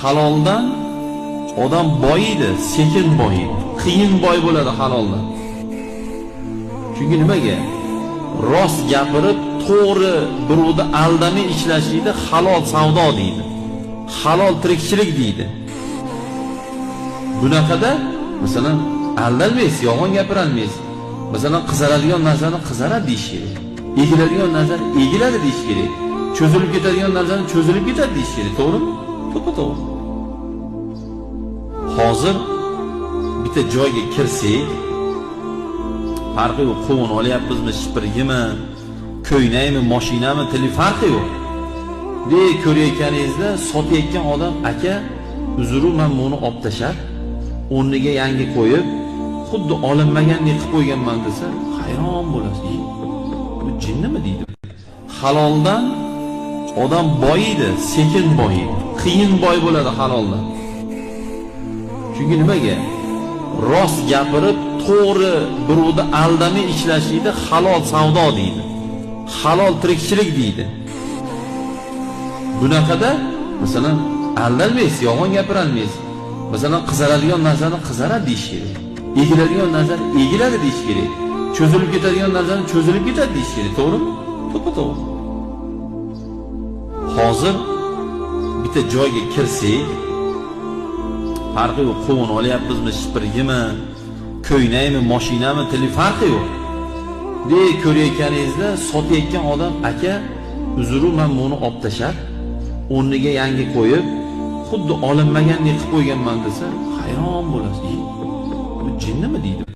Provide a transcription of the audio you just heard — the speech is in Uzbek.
haloldan odam boyiydi, sekin boyiydi. Qiyin boy bo'ladi haloldan. Chunki nimaga? Rost gapirib, to'g'ri birovni aldamay ishlashni halol savdo deydi. Halol tirikchilik deydi. Bunaqada masalan aldalmaysiz, yolg'on gapirolmaysiz. Masalan qizaradigan narsani qizaradi deyish kerak. Egiladigan narsani egiladi deyish kerak. Cho'zilib ketadigan narsani cho'zilib ketadi deyish kerak, to'g'rimi? To'g'ri. Hozir bitta joyga kirsak, farqi yo'q, qovun olyapmizmi, shipirgimi, ko'ynakmi, mashinami, tili farqi yo'q. Ko'rayotganingizda sotayotgan odam, aka, uzru men buni olib tashab, o'rniga yangi qo'yib, xuddi olinmagandek qilib qo'yganman desa, hayron bo'lasiz. Bu jinnimi deydi. Haloldan odam boyiydi, sekin boyiydi. Qiyin boy bo'ladi haloldan. Chunki nimaga? Rost gapirib, to'g'ri birovni aldamay ishlashni halol savdo deydi. Halol tirikchilik deydi. Bunaqada masalan aldalmaysiz, yolg'on gapirolmaysiz. Masalan qizaradigan narsani qizaradi deyish kerak. Egiladigan narsani egiladi deyish kerak. Cho'zilib ketadigan narsani cho'zilib ketadi deyish kerak, to'g'rimi? To'g'ri. Hozir bitta joyga kirsak, farqi yo'q, qovun olyapmizmi, shipirgimi, ko'ynakmi, mashinami, tili farqi yo'q. Ko'rayotganingizda sotayotgan odam, aka, uzru men buni olib tashab, o'rniga yangi qo'yib, xuddi olinmagandek qilib qo'yganman desa, hayron bo'lasiz. Bu jinnimi deydi.